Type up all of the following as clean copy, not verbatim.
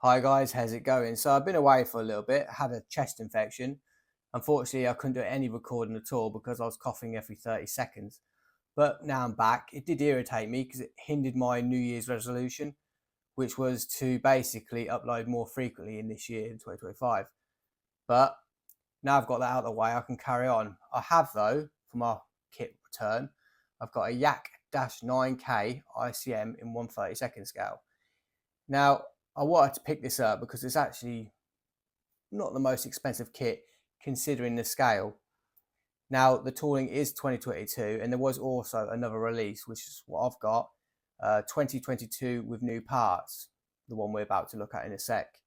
Hi guys, how's it going? So I've been away for a little bit, had a chest infection. Unfortunately, I couldn't do any recording at all because I was coughing every 30 seconds. But now I'm back. It did irritate me because it hindered my New Year's resolution, which was to basically upload more frequently in this year, in 2025. But now I've got that out of the way, I can carry on. I have though, for my kit return, I've got a Yak-9K ICM in 1/32 scale. Now, I wanted to pick this up because it's actually not the most expensive kit considering the scale. Now, the tooling is 2022, and there was also another release, which is what I've got, 2022 with new parts, the one we're about to look at in a sec.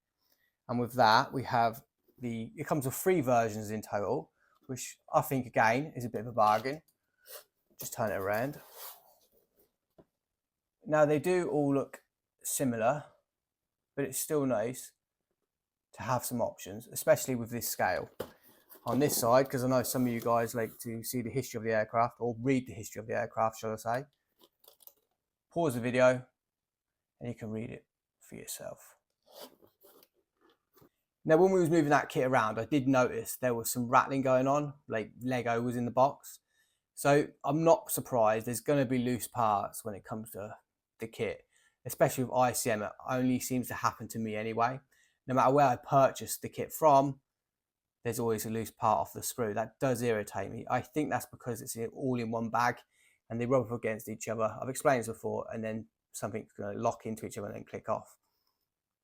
And with that, we have it comes with 3 versions in total, which I think, again, is a bit of a bargain. Just turn it around. Now, they do all look similar, but it's still nice to have some options, especially with this scale. On this side, because I know some of you guys like to see the history of the aircraft, or read the history of the aircraft, shall I say. Pause the video and you can read it for yourself. Now, when we was moving that kit around, I did notice there was some rattling going on, like Lego was in the box. So I'm not surprised there's going to be loose parts when it comes to the kit, especially with ICM. It only seems to happen to me anyway. No matter where I purchase the kit from, there's always a loose part off the sprue. That does irritate me. I think that's because it's all in one bag and they rub up against each other. I've explained this before, and then something's going to lock into each other and then click off.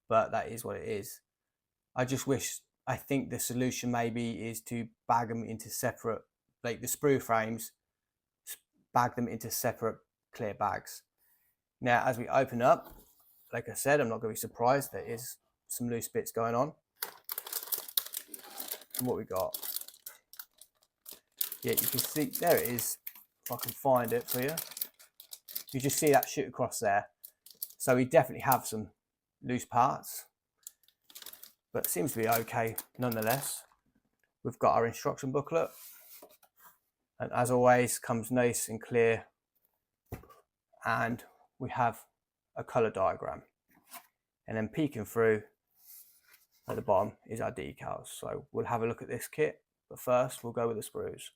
But that is what it is. I think the solution maybe is to bag them into separate, like the sprue frames, bag them into separate clear bags. Now, as we open up, like I said, I'm not going to be surprised. There is some loose bits going on. And what we got? Yeah, you can see, there it is. If I can find it for you. You just see that shoot across there. So we definitely have some loose parts, but it seems to be okay nonetheless. We've got our instruction booklet, and as always, comes nice and clear, and we have a color diagram, and then peeking through at the bottom is our decals. So we'll have a look at this kit, but first we'll go with the sprues.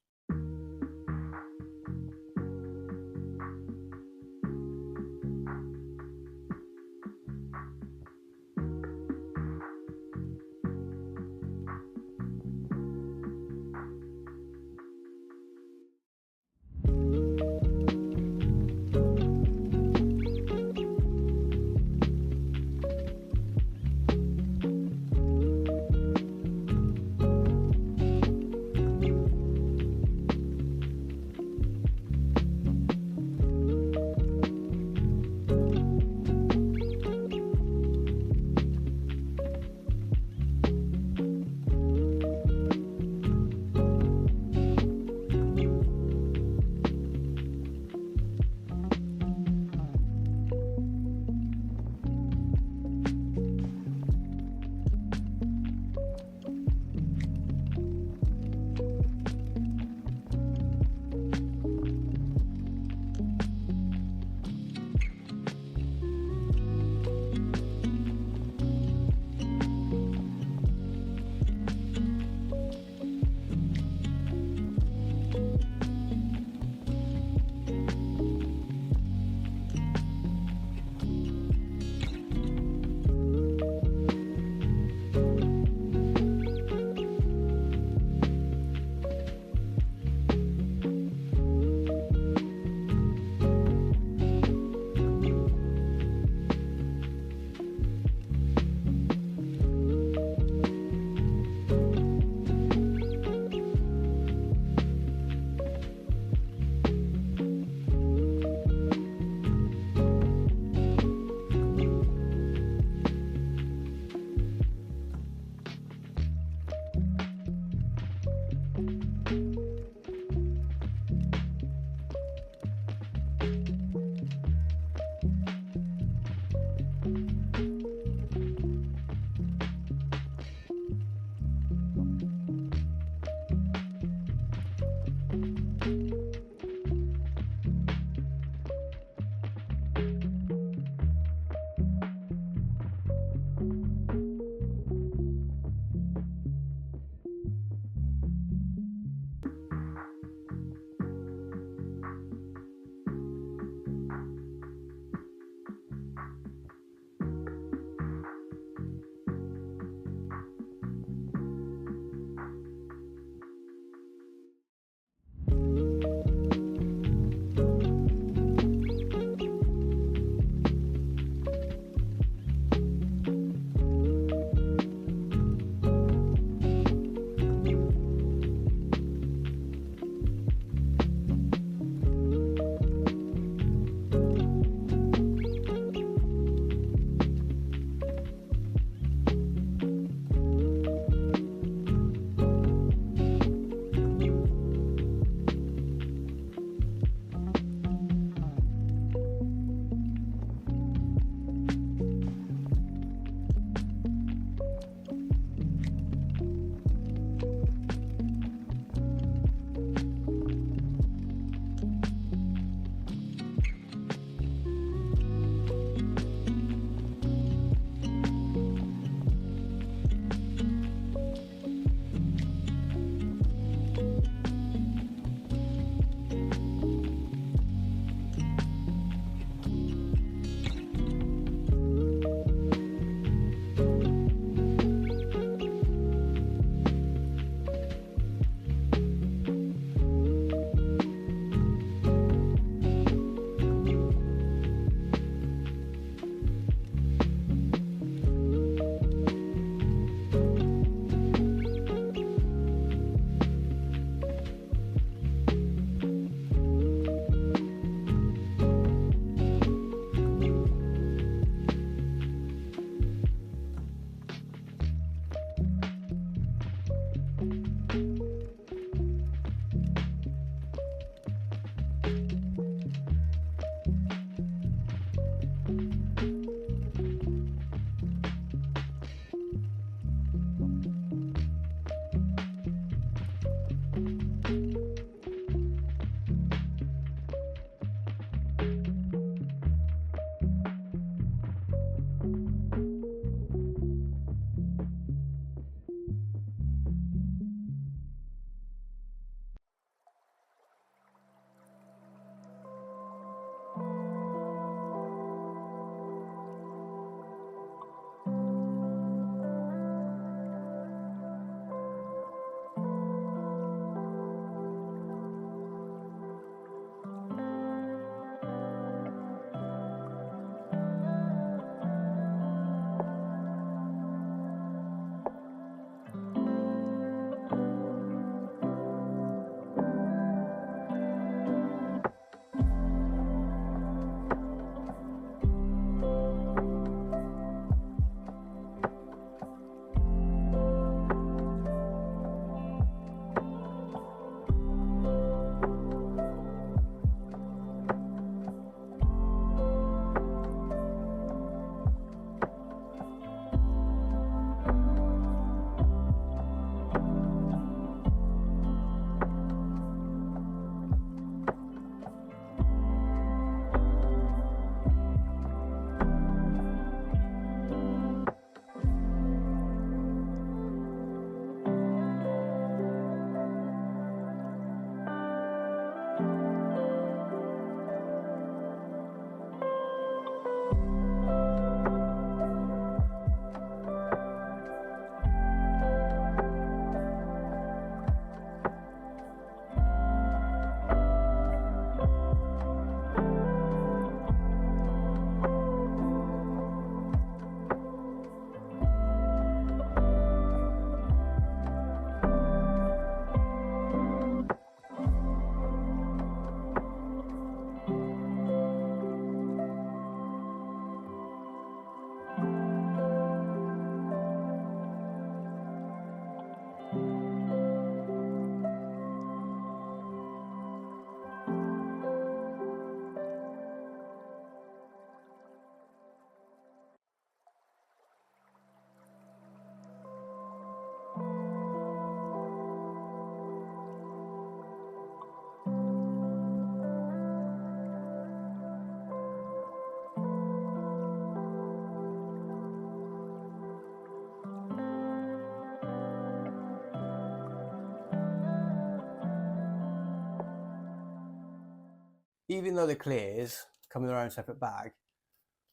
even though the clears come in their own separate bag,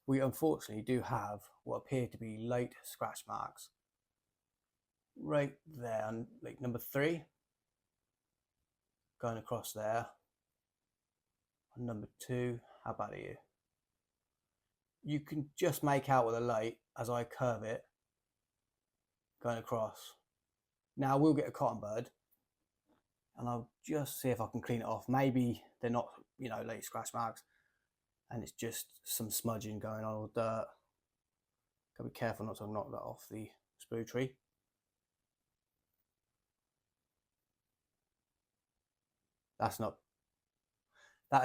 we unfortunately do have what appear to be late scratch marks right there on like number 3, going across there, on number 2. How bad are you? You can just make out with the light as I curve it going across. Now we'll get a cotton bud and I'll just see if I can clean it off. Maybe they're not, you know, late scratch marks and it's just some smudging going on or dirt. Gotta be careful not to knock that off the sprue tree. That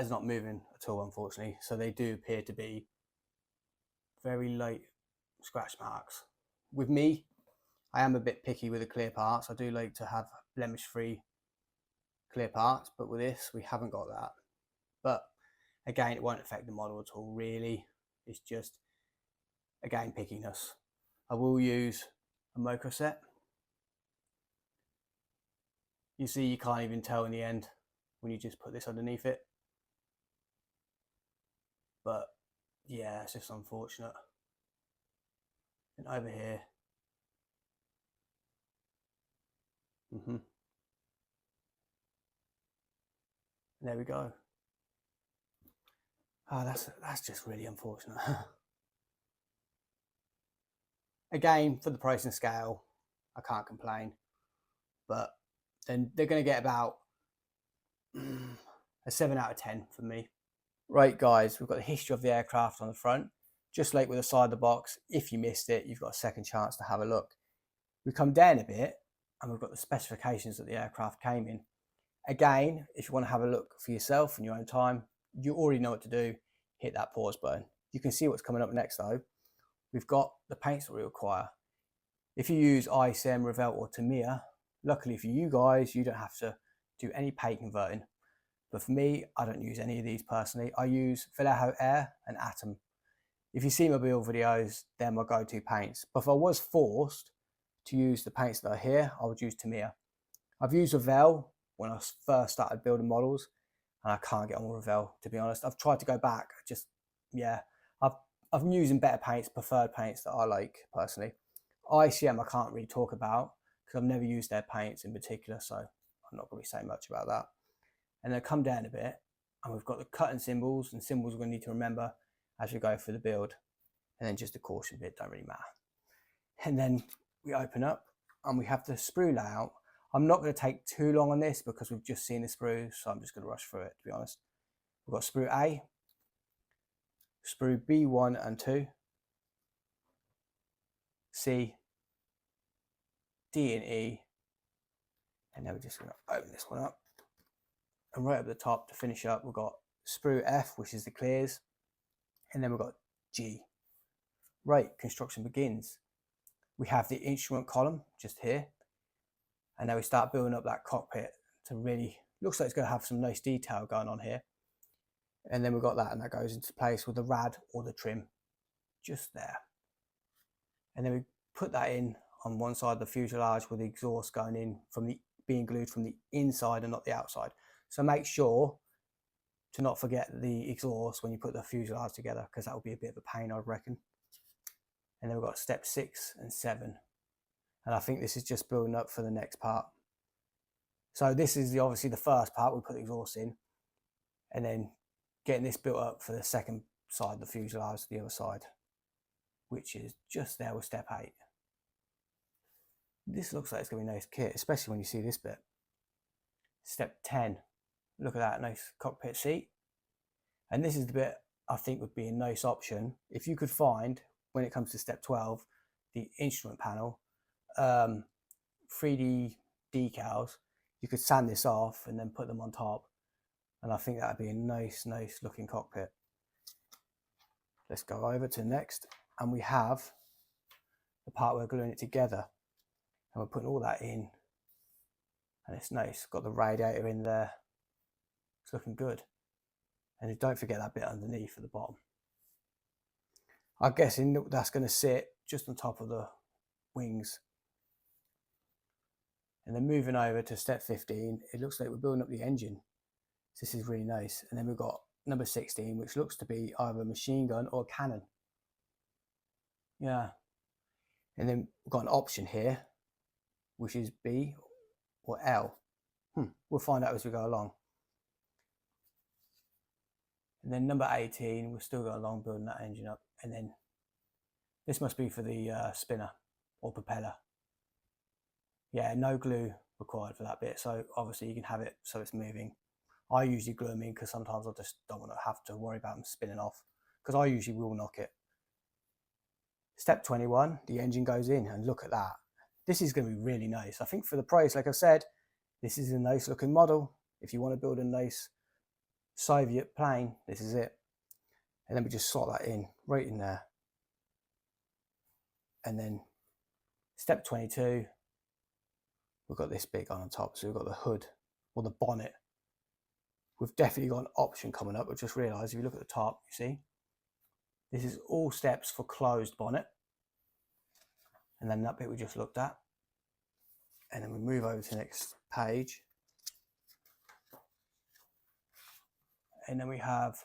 is not moving at all, unfortunately. So they do appear to be very late scratch marks. With me, I am a bit picky with the clear parts. I do like to have blemish-free clear parts, but with this, we haven't got that. But again, it won't affect the model at all, really. It's just, again, pickiness. I will use a micro set. You see, you can't even tell in the end when you just put this underneath it. But yeah, it's just unfortunate. And over here. And there we go. Oh, that's just really unfortunate. Again, for the price and scale, I can't complain. But then they're going to get about a 7 out of 10 for me. Right, guys, we've got the history of the aircraft on the front. Just like with the side of the box, if you missed it, you've got a second chance to have a look. We come down a bit and we've got the specifications that the aircraft came in. Again, if you want to have a look for yourself in your own time, you already know what to do. Hit that pause button. You can see what's coming up next though. We've got the paints that we require. If you use ICM, Revell or Tamiya, luckily for you guys, you don't have to do any paint converting. But for me, I don't use any of these personally. I use Vallejo Air and Atom. If you see my build videos, they're my go-to paints. But if I was forced to use the paints that are here, I would use Tamiya. I've used Revell when I first started building models, and I can't get on with Revell, to be honest. I've tried to go back, just, yeah. I've been using better paints, preferred paints that I like, personally. ICM I can't really talk about, because I've never used their paints in particular, so I'm not going to be saying much about that. And then come down a bit, and we've got the cutting symbols, and symbols we're going to need to remember as we go through the build. And then just the caution bit, don't really matter. And then we open up, and we have the sprue layout. I'm not going to take too long on this because we've just seen the sprues, so I'm just going to rush through it, to be honest. We've got sprue A, sprue B1 and 2, C, D and E, and then we're just going to open this one up. And right up the top to finish up, we've got sprue F, which is the clears, and then we've got G. Right, construction begins. We have the instrument column just here, and then we start building up that cockpit to really, looks like it's going to have some nice detail going on here. And then we've got that, and that goes into place with the rad or the trim just there. And then we put that in on one side of the fuselage with the exhaust going in from the, being glued from the inside and not the outside. So make sure to not forget the exhaust when you put the fuselage together, because that will be a bit of a pain, I reckon. And then we've got step 6 and 7. And I think this is just building up for the next part. So this is obviously the first part, we put the exhaust in, and then getting this built up for the second side of the fuselage, the other side, which is just there with step 8. This looks like it's going to be a nice kit, especially when you see this bit. Step 10, look at that, nice cockpit seat. And this is the bit I think would be a nice option if you could find, when it comes to step 12, the instrument panel, 3D decals. You could sand this off and then put them on top, and I think that would be a nice looking cockpit. Let's go over to next, and we have the part where we're gluing it together, and we're putting all that in, and it's nice. Got the radiator in there, it's looking good. And don't forget that bit underneath at the bottom. I'm guessing that's going to sit just on top of the wings. And then moving over to step 15, it looks like we're building up the engine. So this is really nice. And then we've got number 16, which looks to be either a machine gun or a cannon. Yeah. And then we've got an option here, which is B or L. We'll find out as we go along. And then number 18, we're still going along building that engine up. And then this must be for the spinner or propeller. Yeah, no glue required for that bit. So obviously you can have it so it's moving. I usually glue them in because sometimes I just don't want to have to worry about them spinning off, because I usually will knock it. Step 21, the engine goes in, and look at that. This is going to be really nice. I think for the price, like I've said, this is a nice looking model. If you want to build a nice Soviet plane, this is it. And then we just slot that in, right in there. And then step 22, we've got this bit on top. So we've got the hood or the bonnet. We've definitely got an option coming up. I just realised if you look at the top, you see, this is all steps for closed bonnet. And then that bit we just looked at. And then we move over to the next page. And then we have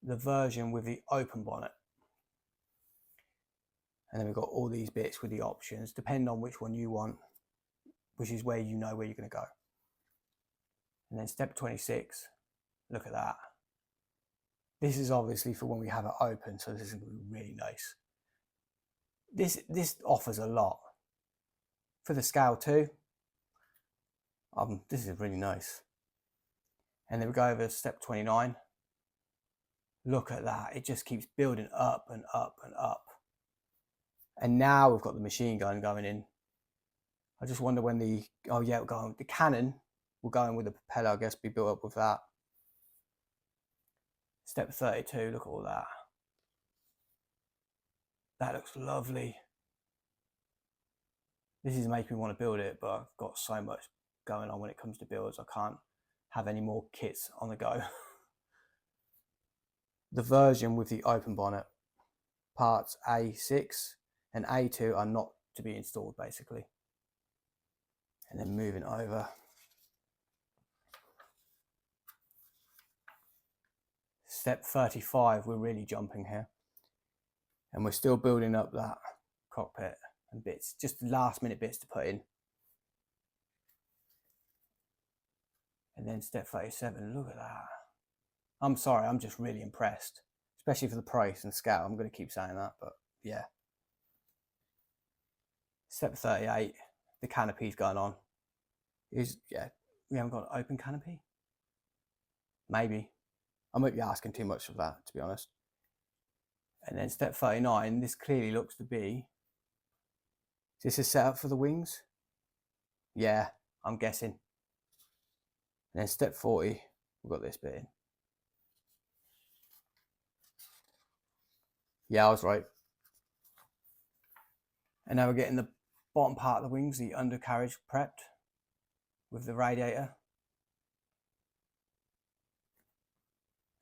the version with the open bonnet. And then we've got all these bits with the options, depending on which one you want, which is where you know where you're going to go. And then step 26, look at that. This is obviously for when we have it open, so this is going to be really nice. This offers a lot. For the scale too, this is really nice. And then we go over to step 29. Look at that, it just keeps building up and up and up. And now we've got the machine gun going in. I just wonder when the cannon will go in with the propeller, I guess, be built up with that. Step 32, look at all that. That looks lovely. This is making me want to build it, but I've got so much going on when it comes to builds, I can't have any more kits on the go. The version with the open bonnet, parts A6 and A2 are not to be installed, basically. And then moving over. Step 35, we're really jumping here. And we're still building up that cockpit and bits, just last minute bits to put in. And then step 37, look at that. I'm sorry, I'm just really impressed, especially for the price and scale. I'm going to keep saying that, but yeah. Step 38, the canopy's going on. We haven't got an open canopy? Maybe. I might be asking too much of that, to be honest. And then step 39, this clearly looks to be, is this a setup for the wings? Yeah, I'm guessing. And then step 40, we've got this bit in. Yeah, I was right. And now we're getting the bottom part of the wings, the undercarriage prepped with the radiator.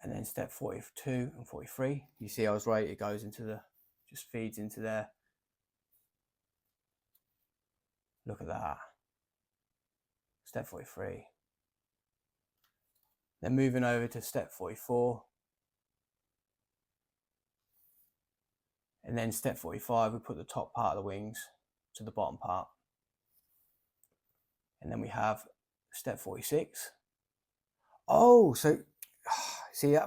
And then step 42 and 43, you see I was right, it goes into just feeds into there. Look at that. Step 43. Then moving over to step 44. And then step 45, we put the top part of the wings to the bottom part. And then we have step 46. Oh, so see,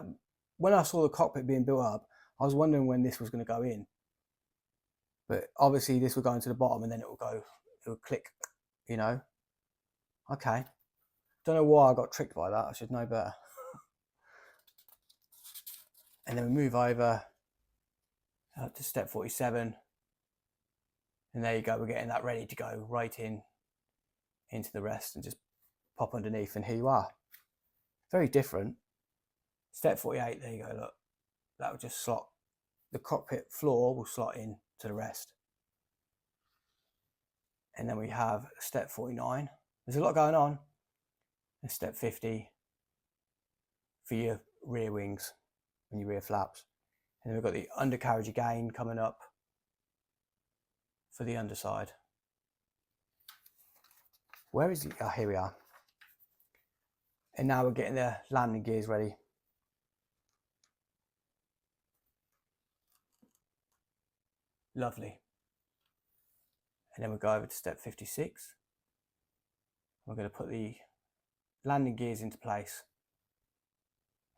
when I saw the cockpit being built up, I was wondering when this was going to go in. But obviously this will go into the bottom and then it will click, you know. Okay. Don't know why I got tricked by that. I should know better. And then we move over to step 47. And there you go. We're getting that ready to go right into the rest and just pop underneath. And here you are. Very different. Step 48. There you go. Look, that will just slot. The cockpit floor will slot in to the rest. And then we have step 49. There's a lot going on. And step 50 for your rear wings and your rear flaps. And then we've got the undercarriage again coming up for the underside. Where is it? Oh, here we are. And now we're getting the landing gears ready. Lovely. And then we go over to step 56. We're going to put the landing gears into place.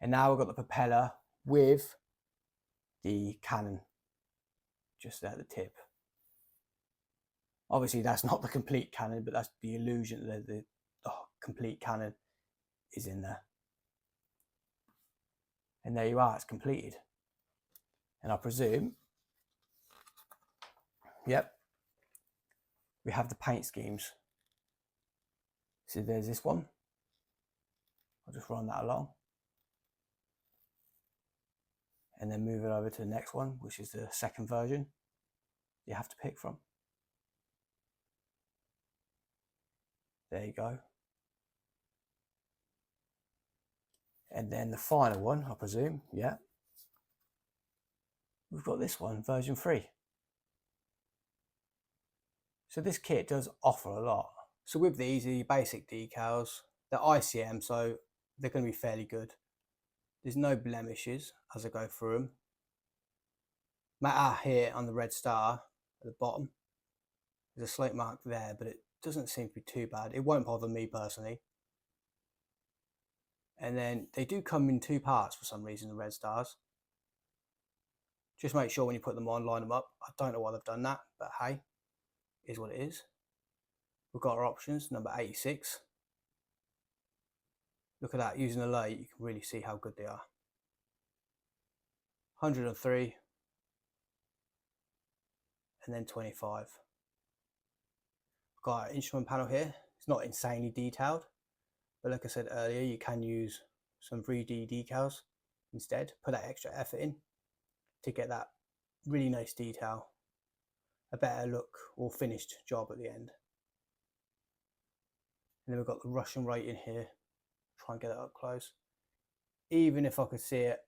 And now we've got the propeller with the cannon just at the tip. Obviously that's not the complete cannon, but that's the illusion that the complete cannon is in there. And there you are, it's completed. And I presume, yep, we have the paint schemes. So there's this one. I'll just run that along. And then move it over to the next one, which is the second version you have to pick from. There you go. And then the final one, I presume, yeah. We've got this one, version 3. So this kit does offer a lot. So with these, the basic decals, they're ICM, so they're going to be fairly good. There's no blemishes as I go through them. Matter here on the red star at the bottom. There's a slight mark there, but it doesn't seem to be too bad. It won't bother me personally. And then they do come in 2 parts for some reason, the red stars. Just make sure when you put them on, line them up. I don't know why they've done that, but hey, is what it is. We've got our options, number 86. Look at that, using a light, you can really see how good they are. 103, and then 25. Got our instrument panel here. It's not insanely detailed, but like I said earlier, you can use some 3D decals instead. Put that extra effort in to get that really nice detail, a better look or finished job at the end. And then we've got the Russian rating here. Try and get it up close. Even if I could see it,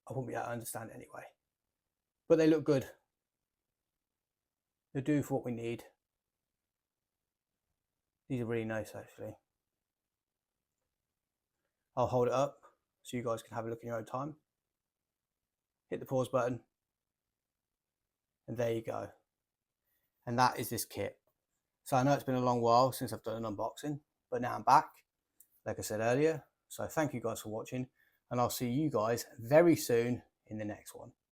I wouldn't be able to understand it anyway. But they look good. They do for what we need. These are really nice actually. I'll hold it up so you guys can have a look in your own time. Hit the pause button. And there you go. And that is this kit. So I know it's been a long while since I've done an unboxing, but now I'm back, like I said earlier. So thank you guys for watching, and I'll see you guys very soon in the next one.